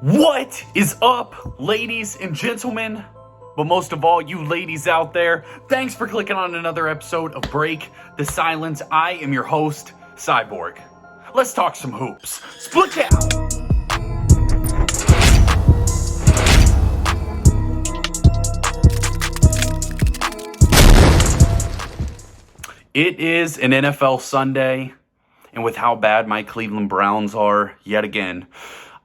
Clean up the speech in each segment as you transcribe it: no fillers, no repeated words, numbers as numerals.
What is up, ladies and gentlemen? But most of all, you ladies out there, thanks for clicking on another episode of Break the Silence. I am your host, Cyborg. Let's talk some hoops. Split out! It is an NFL Sunday, and with how bad my Cleveland Browns are, yet again,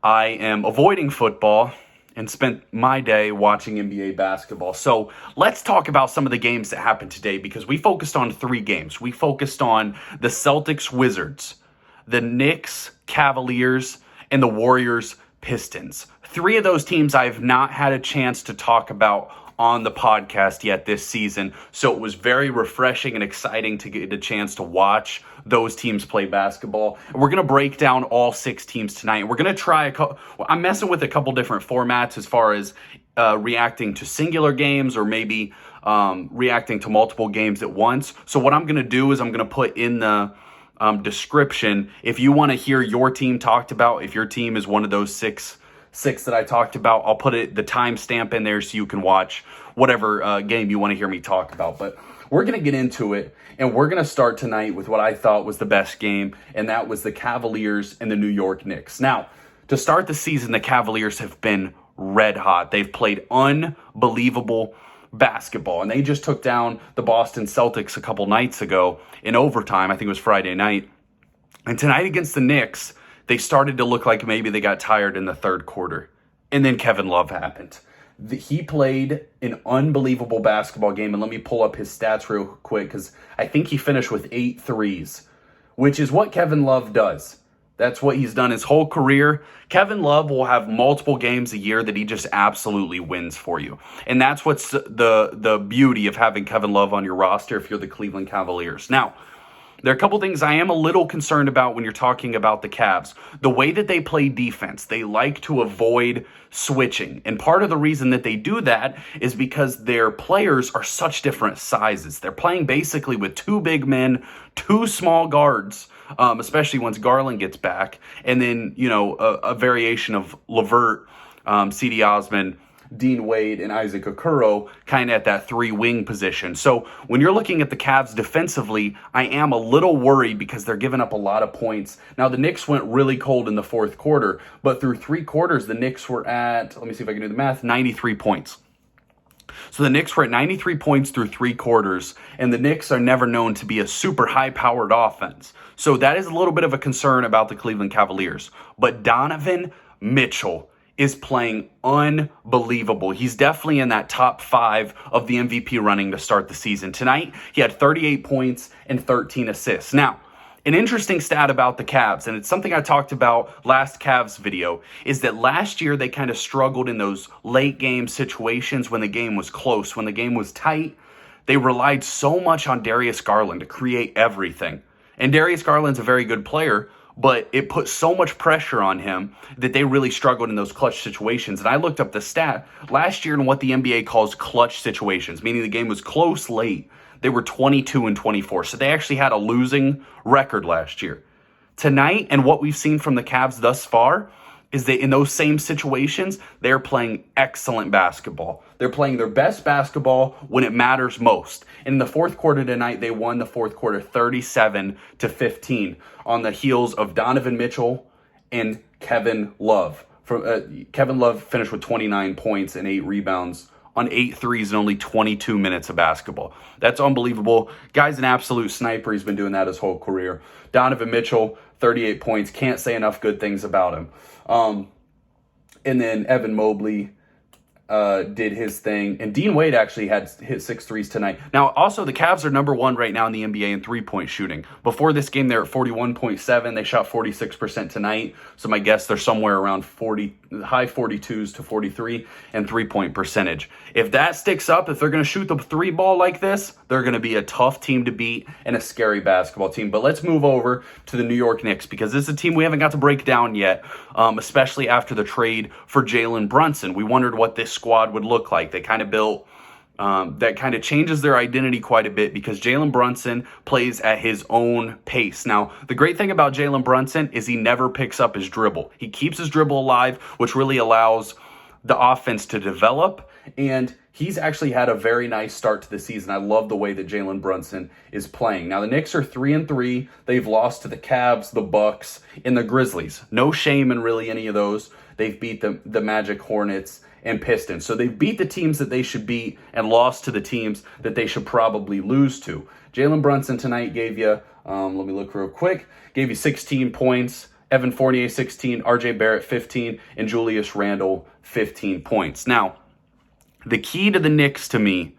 I am avoiding football and spent my day watching NBA basketball. So let's talk about some of the games that happened today, because we focused on 3 games. We focused on the Celtics-Wizards, the Knicks, Cavaliers, and the Warriors, Pistons. 3 of those teams I have not had a chance to talk about on the podcast yet this season, so it was very refreshing and exciting to get a chance to watch those teams play basketball. And we're going to break down all 6 teams tonight. We're going to try I'm messing with a couple different formats as far as reacting to singular games or maybe reacting to multiple games at once. So what I'm going to do is I'm going to put in the description, if you want to hear your team talked about, if your team is one of those six that I talked about, I'll put the timestamp in there so you can watch whatever game you want to hear me talk about. But we're going to get into it, and we're going to start tonight with what I thought was the best game, and that was the Cavaliers and the New York Knicks. Now, to start the season, the Cavaliers have been red hot. They've played unbelievable basketball, and they just took down the Boston Celtics a couple nights ago in overtime. I think it was Friday night. And tonight against the Knicks, they started to look like maybe they got tired in the third quarter. And then Kevin Love happened. He played an unbelievable basketball game. And let me pull up his stats real quick, because I think he finished with 8 threes, which is what Kevin Love does. That's what he's done his whole career. Kevin Love will have multiple games a year that he just absolutely wins for you. And that's what's the beauty of having Kevin Love on your roster if you're the Cleveland Cavaliers. Now, there are a couple things I am a little concerned about when you're talking about the Cavs. The way that they play defense, they like to avoid switching. And part of the reason that they do that is because their players are such different sizes. They're playing basically with 2 big men, 2 small guards, especially once Garland gets back. And then, a variation of LeVert, C.D. Osman, Dean Wade, and Isaac Okoro kind of at that 3-wing position. So when you're looking at the Cavs defensively, I am a little worried because they're giving up a lot of points. Now, the Knicks went really cold in the fourth quarter, but through 3 quarters, the Knicks were at, let me see if I can do the math, 93 points. So the Knicks were at 93 points through 3 quarters, and the Knicks are never known to be a super high-powered offense. So that is a little bit of a concern about the Cleveland Cavaliers. But Donovan Mitchell is playing unbelievable. He's definitely in that top 5 of the MVP running to start the season. Tonight, he had 38 points and 13 assists. Now, an interesting stat about the Cavs, and it's something I talked about last Cavs video, is that last year they kind of struggled in those late game situations when the game was close, when the game was tight. They relied so much on Darius Garland to create everything. And Darius Garland's a very good player, but it put so much pressure on him that they really struggled in those clutch situations. And I looked up the stat last year in what the NBA calls clutch situations, meaning the game was close late. They were 22-24. So they actually had a losing record last year. Tonight, and what we've seen from the Cavs thus far, is that in those same situations, they're playing excellent basketball. They're playing their best basketball when it matters most. And in the fourth quarter tonight, they won the fourth quarter 37-15 on the heels of Donovan Mitchell and Kevin Love. Kevin Love finished with 29 points and 8 rebounds on 8 threes in only 22 minutes of basketball. That's unbelievable. Guy's an absolute sniper. He's been doing that his whole career. Donovan Mitchell, 38 points. Can't say enough good things about him. And then Evan Mobley did his thing. And Dean Wade actually hit 6 threes tonight. Now, also, the Cavs are number 1 right now in the NBA in 3-point shooting. Before this game, they're at 41.7. They shot 46% tonight. So my guess, they're somewhere around high 42s to 43 and 3-point percentage. If that sticks up, if they're going to shoot the 3 ball like this, they're going to be a tough team to beat and a scary basketball team. But let's move over to the New York Knicks, because this is a team we haven't got to break down yet, especially after the trade for Jalen Brunson. We wondered what this squad would look like. They kind of built that kind of changes their identity quite a bit because Jalen Brunson plays at his own pace. Now, the great thing about Jalen Brunson is he never picks up his dribble. He keeps his dribble alive, which really allows the offense to develop, and he's actually had a very nice start to the season. I love the way that Jalen Brunson is playing. Now, the Knicks are 3-3. They've lost to the Cavs, the Bucks, and the Grizzlies. No shame in really any of those. They've beat the Magic, Hornets, and Pistons. So they've beat the teams that they should beat and lost to the teams that they should probably lose to. Jalen Brunson tonight gave you, let me look real quick, gave you 16 points. Evan Fournier, 16, RJ Barrett, 15, and Julius Randle, 15 points. Now, the key to the Knicks to me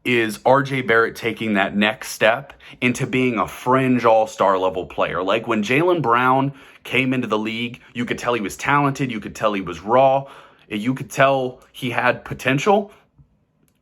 is RJ Barrett taking that next step into being a fringe all-star level player. Like when Jaylen Brown came into the league, you could tell he was talented, you could tell he was raw, you could tell he had potential,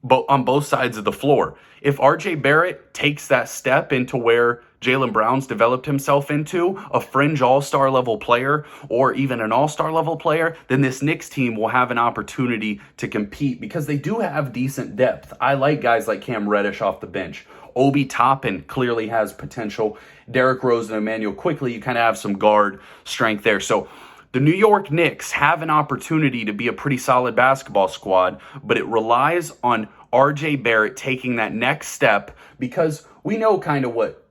but on both sides of the floor. If RJ Barrett takes that step into where Jaylen Brown's developed himself into, a fringe all-star level player or even an all-star level player, then this Knicks team will have an opportunity to compete because they do have decent depth. I like guys like Cam Reddish off the bench. Obi Toppin clearly has potential. Derrick Rose and Emmanuel Quickley, you kind of have some guard strength there. So the New York Knicks have an opportunity to be a pretty solid basketball squad, but it relies on RJ Barrett taking that next step because we know kind of what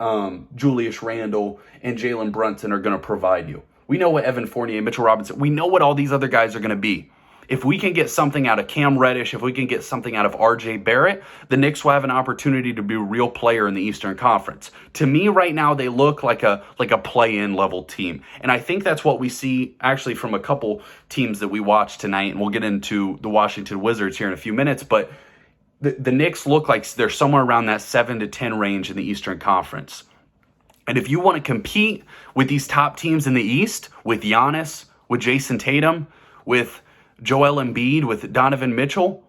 Julius Randle and Jalen Brunson are going to provide you. We know what Evan Fournier, Mitchell Robinson, we know what all these other guys are going to be. If we can get something out of Cam Reddish, if we can get something out of RJ Barrett, the Knicks will have an opportunity to be a real player in the Eastern Conference. To me right now, they look like a play-in level team. And I think that's what we see actually from a couple teams that we watched tonight. And we'll get into the Washington Wizards here in a few minutes. But the Knicks look like they're somewhere around that 7-10 range in the Eastern Conference. And if you want to compete with these top teams in the East, with Giannis, with Jayson Tatum, with Joel Embiid, with Donovan Mitchell,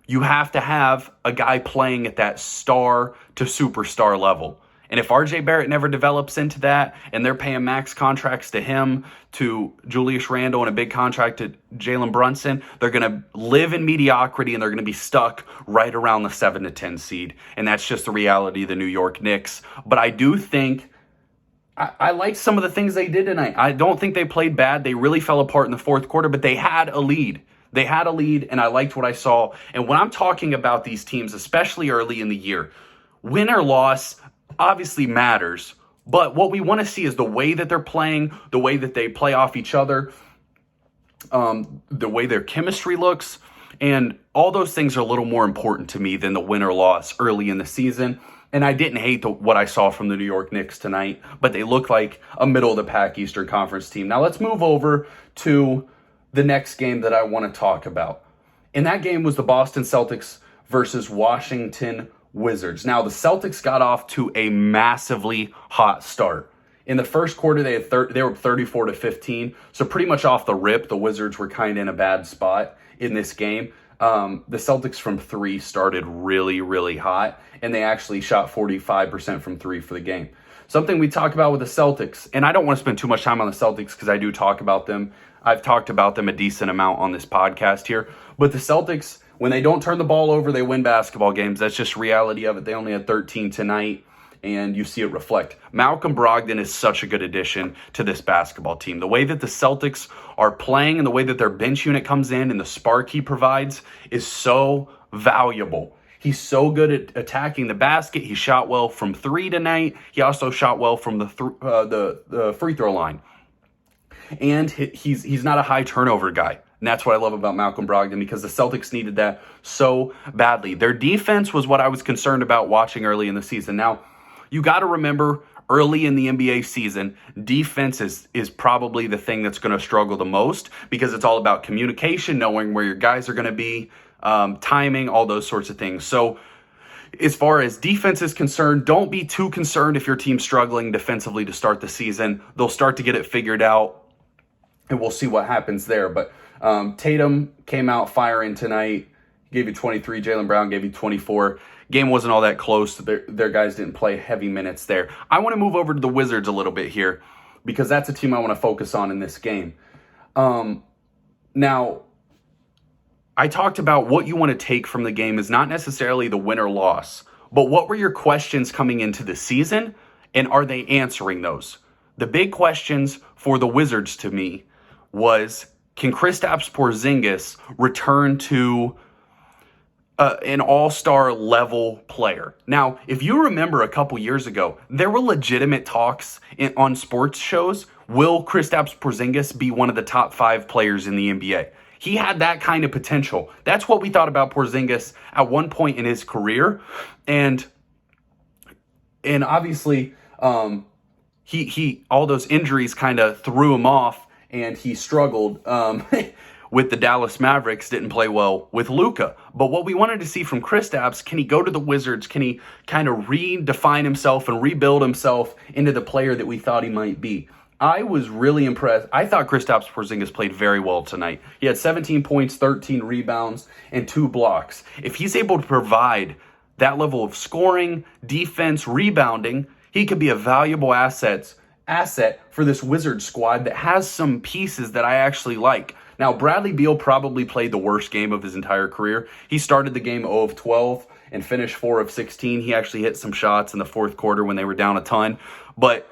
you have to have a guy playing at that star to superstar level. And if RJ Barrett never develops into that, and they're paying max contracts to him, to Julius Randle, and a big contract to Jalen Brunson, they're going to live in mediocrity, and they're going to be stuck right around the 7-10 seed. And that's just the reality of the New York Knicks. But I do think I like some of the things they did tonight. I don't think they played bad. They really fell apart in the fourth quarter, but they had a lead. They had a lead, and I liked what I saw. And when I'm talking about these teams, especially early in the year, win or loss obviously matters. But what we want to see is the way that they're playing, the way that they play off each other, the way their chemistry looks. And all those things are a little more important to me than the win or loss early in the season. And I didn't hate what I saw from the New York Knicks tonight, but they look like a middle-of-the-pack Eastern Conference team. Now let's move over to the next game that I want to talk about. And that game was the Boston Celtics versus Washington Wizards. Now, the Celtics got off to a massively hot start. In the first quarter, they were 34-15, so pretty much off the rip, the Wizards were kind of in a bad spot in this game. The Celtics from three started really, really hot, and they actually shot 45% from three for the game. Something we talk about with the Celtics, and I don't want to spend too much time on the Celtics because I do talk about them. I've talked about them a decent amount on this podcast here. But the Celtics, when they don't turn the ball over, they win basketball games. That's just reality of it. They only had 13 tonight, and you see it reflect. Malcolm Brogdon is such a good addition to this basketball team. The way that the Celtics are playing and the way that their bench unit comes in and the spark he provides is so valuable. He's so good at attacking the basket. He shot well from three tonight. He also shot well from the free throw line. And he's not a high turnover guy. And that's what I love about Malcolm Brogdon because the Celtics needed that so badly. Their defense was what I was concerned about watching early in the season. Now, you got to remember early in the NBA season, defense is probably the thing that's going to struggle the most because it's all about communication, knowing where your guys are going to be, timing, all those sorts of things. So as far as defense is concerned, don't be too concerned if your team's struggling defensively to start the season. They'll start to get it figured out, and we'll see what happens there. But Tatum came out firing tonight, gave you 23. Jaylen Brown gave you 24. Game wasn't all that close. Their guys didn't play heavy minutes there. I want to move over to the Wizards a little bit here because that's a team I want to focus on in this game. Now, I talked about what you want to take from the game is not necessarily the win or loss, but what were your questions coming into the season, and are they answering those? The big questions for the Wizards to me was, can Kristaps Porzingis return to an all-star level player? Now, if you remember a couple years ago, there were legitimate talks on sports shows. Will Kristaps Porzingis be one of the top 5 players in the NBA? He had that kind of potential. That's what we thought about Porzingis at one point in his career, and obviously, he all those injuries kind of threw him off, and he struggled with the Dallas Mavericks, didn't play well with Luka. But what we wanted to see from Kristaps, can he go to the Wizards? Can he kind of redefine himself and rebuild himself into the player that we thought he might be? I was really impressed. I thought Kristaps Porzingis played very well tonight. He had 17 points, 13 rebounds, and 2 blocks. If he's able to provide that level of scoring, defense, rebounding, he could be a valuable asset for this Wizards squad that has some pieces that I actually like. Now, Bradley Beal probably played the worst game of his entire career. He started the game 0 of 12 and finished 4 of 16. He actually hit some shots in the fourth quarter when they were down a ton. But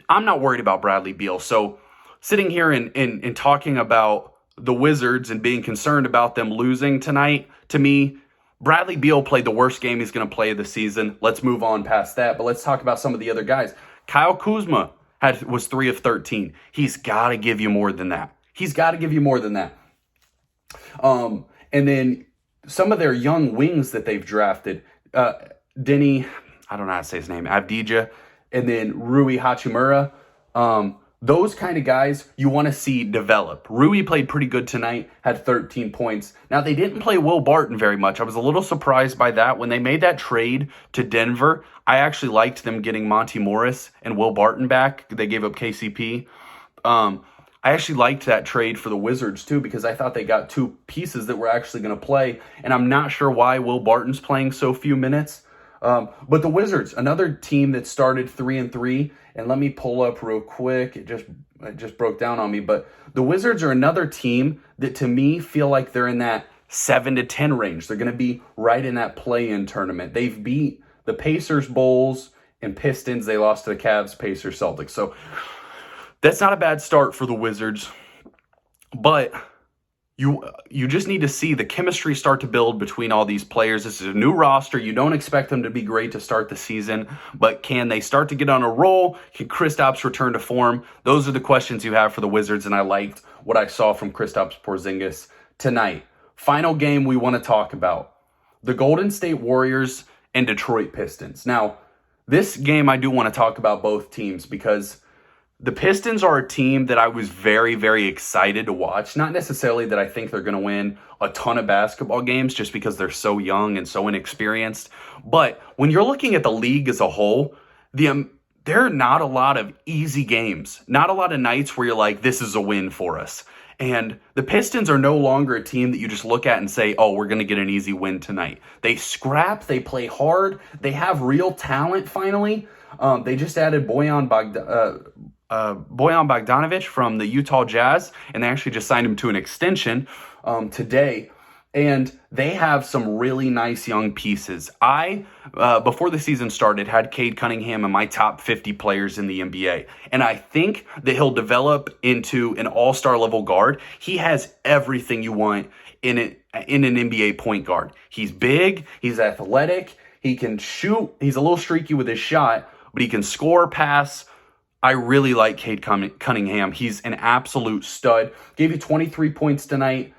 I'm not worried about Bradley Beal. So sitting here and talking about the Wizards and being concerned about them losing tonight, to me, Bradley Beal played the worst game he's going to play this season. Let's move on past that. But let's talk about some of the other guys. Kyle Kuzma was 3 of 13. He's got to give you more than that. He's got to give you more than that. And then some of their young wings that they've drafted, Denny, I don't know how to say his name, Avdija, and then Rui Hachimura. Those kind of guys you want to see develop. Rui played pretty good tonight, had 13 points. Now, they didn't play Will Barton very much. I was a little surprised by that. When they made that trade to Denver, I actually liked them getting Monty Morris and Will Barton back. They gave up KCP. I actually liked that trade for the Wizards, too, because I thought they got 2 pieces that were actually going to play, and I'm not sure why Will Barton's playing so few minutes. But the Wizards, another team that started 3-3, and let me pull up real quick. It just broke down on me, but the Wizards are another team that, to me, feel like they're in that 7-10 range. They're going to be right in that play-in tournament. They've beat the Pacers, Bulls, and Pistons. They lost to the Cavs, Pacers, Celtics. So that's not a bad start for the Wizards, but you just need to see the chemistry start to build between all these players. This is a new roster. You don't expect them to be great to start the season, but can they start to get on a roll? Can Kristaps return to form? Those are the questions you have for the Wizards, and I liked what I saw from Kristaps Porzingis tonight. Final game we want to talk about, the Golden State Warriors and Detroit Pistons. Now, this game I do want to talk about both teams because the Pistons are a team that I was very, very excited to watch. Not necessarily that I think they're going to win a ton of basketball games just because they're so young and so inexperienced. But when you're looking at the league as a whole, there are not a lot of easy games. Not a lot of nights where you're like, this is a win for us. And the Pistons are no longer a team that you just look at and say, oh, we're going to get an easy win tonight. They scrap. They play hard. They have real talent finally. They just added Bojan Bogdanovic from the Utah Jazz, and they actually just signed him to an extension today. And they have some really nice young pieces. I, before the season started, had Cade Cunningham in my top 50 players in the NBA. And I think that he'll develop into an all-star level guard. He has everything you want in an NBA point guard. He's big, he's athletic, he can shoot, he's a little streaky with his shot, but he can score, pass. I really like Cade Cunningham. He's an absolute stud. Gave you 23 points tonight.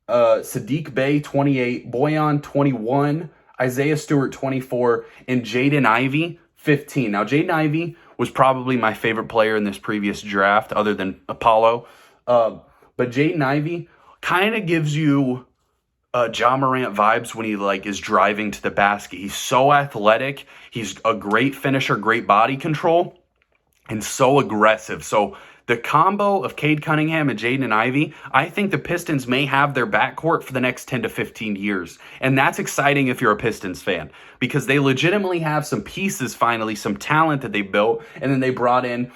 Sadiq Bey, 28. Bojan, 21. Isaiah Stewart, 24. And Jaden Ivey, 15. Now, Jaden Ivey was probably my favorite player in this previous draft other than Apollo. But Jaden Ivey kind of gives you Ja Morant vibes when he is driving to the basket. He's so athletic. He's a great finisher, great body control, and so aggressive. So the combo of Cade Cunningham and Jaden Ivey, I think the Pistons may have their backcourt for the next 10 to 15 years. And that's exciting if you're a Pistons fan, because they legitimately have some pieces finally, some talent that they built, and then they brought in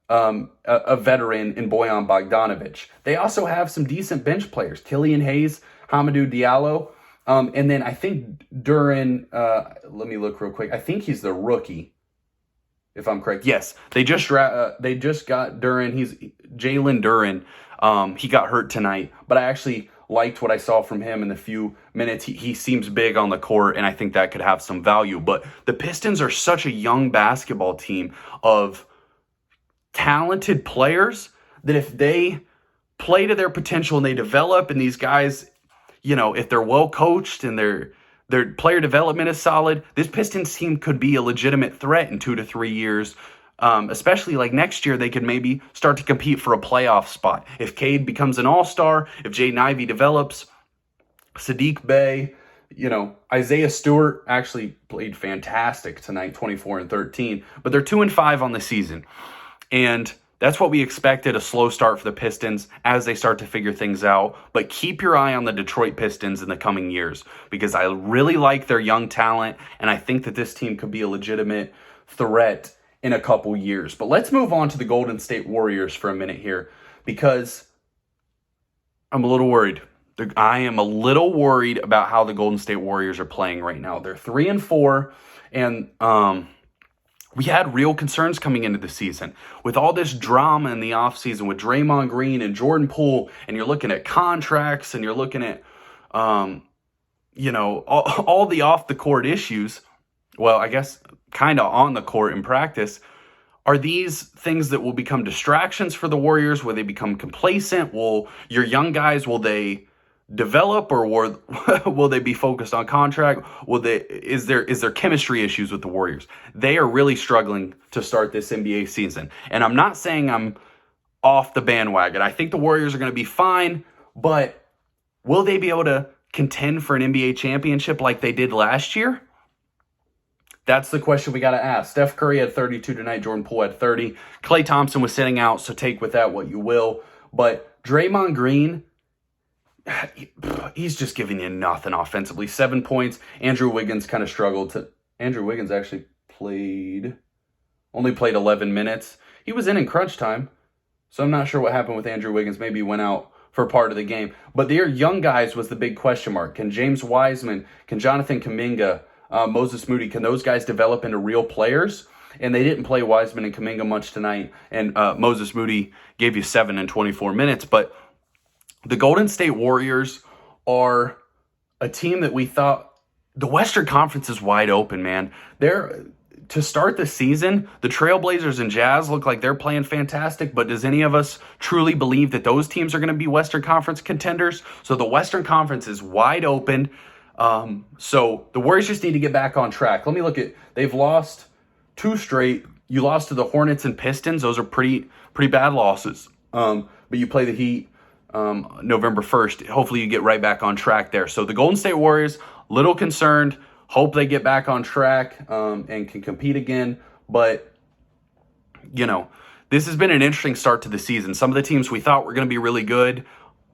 a veteran in Bojan Bogdanovic. They also have some decent bench players. Killian Hayes, Hamidou Diallo. And then I think Duran, let me look real quick. I think he's the rookie, if I'm correct. Yes, they just got Duran. He's Jalen Duran. He got hurt tonight, but I actually liked what I saw from him in the few minutes. He seems big on the court, and I think that could have some value. But the Pistons are such a young basketball team of talented players that if they play to their potential and they develop, and these guys, if they're well coached and their player development is solid, this Pistons team could be a legitimate threat in 2 to 3 years. Especially like next year, they could maybe start to compete for a playoff spot. If Cade becomes an all-star, if Jaden Ivey develops, Sadiq Bey, Isaiah Stewart actually played fantastic tonight, 24 and 13, but they're 2-5 on the season. And that's what we expected, a slow start for the Pistons as they start to figure things out. But keep your eye on the Detroit Pistons in the coming years, because I really like their young talent, and I think that this team could be a legitimate threat in a couple years. But let's move on to the Golden State Warriors for a minute here, because I'm a little worried. I am a little worried about how the Golden State Warriors are playing right now. They're 3-4, and we had real concerns coming into the season with all this drama in the offseason with Draymond Green and Jordan Poole, and you're looking at contracts, and you're looking at all the off-the-court issues. Well, I guess kind of on the court in practice. Are these things that will become distractions for the Warriors? Will they become complacent? Will your young guys, will they develop, or will they be focused on contract? Is there chemistry issues with the Warriors? They are really struggling to start this NBA season. And I'm not saying I'm off the bandwagon. I think the Warriors are going to be fine, but will they be able to contend for an NBA championship like they did last year? That's the question we got to ask. Steph Curry had 32 tonight. Jordan Poole had 30. Klay Thompson was sitting out, so take with that what you will. But Draymond Green, he's just giving you nothing offensively. 7 points. Andrew Wiggins kind of struggled. Andrew Wiggins actually only played 11 minutes. He was in crunch time, so I'm not sure what happened with Andrew Wiggins. Maybe he went out for part of the game. But their young guys was the big question mark. Can James Wiseman, can Jonathan Kuminga, Moses Moody, can those guys develop into real players? And they didn't play Wiseman and Kuminga much tonight. And Moses Moody gave you 7 in 24 minutes. But the Golden State Warriors are a team that we thought, the Western Conference is wide open, man. To start the season, the Trailblazers and Jazz look like they're playing fantastic, but does any of us truly believe that those teams are going to be Western Conference contenders? So the Western Conference is wide open. So the Warriors just need to get back on track. Let me look at, they've lost 2 straight. You lost to the Hornets and Pistons. Those are pretty bad losses. But you play the Heat November 1st. Hopefully you get right back on track there. So the Golden State Warriors, little concerned. Hope they get back on track and can compete again. But, this has been an interesting start to the season. Some of the teams we thought were going to be really good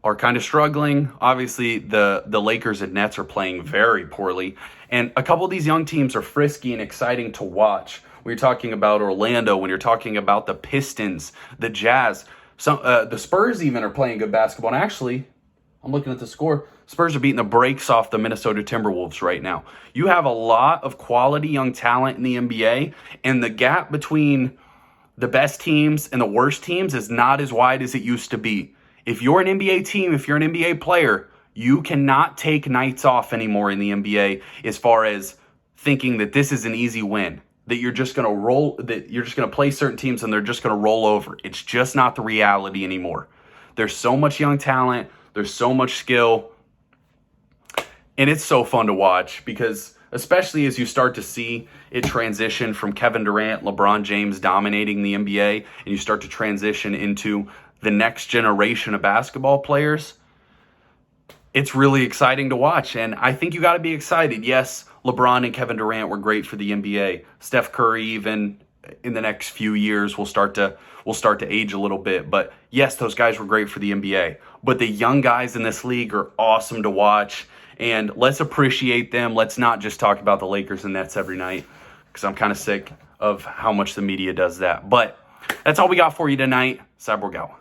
are kind of struggling. Obviously, the Lakers and Nets are playing very poorly. And a couple of these young teams are frisky and exciting to watch. When you're talking about Orlando, when you're talking about the Pistons, the Jazz, the Spurs even are playing good basketball. And actually, I'm looking at the score. Spurs are beating the brakes off the Minnesota Timberwolves right now. You have a lot of quality young talent in the NBA, and the gap between the best teams and the worst teams is not as wide as it used to be. If you're an NBA team, if you're an NBA player, you cannot take nights off anymore in the NBA as far as thinking that this is an easy win, that you're just going to play certain teams and they're just going to roll over. It's just not the reality anymore. There's so much young talent. There's so much skill. And it's so fun to watch because especially as you start to see it transition from Kevin Durant, LeBron James dominating the NBA, and you start to transition into the next generation of basketball players, it's really exciting to watch. And I think you got to be excited. Yes, LeBron and Kevin Durant were great for the NBA. Steph Curry, even in the next few years, will start to age a little bit. But yes, those guys were great for the NBA. But the young guys in this league are awesome to watch. And let's appreciate them. Let's not just talk about the Lakers and Nets every night, because I'm kind of sick of how much the media does that. But that's all we got for you tonight. Cyborg out.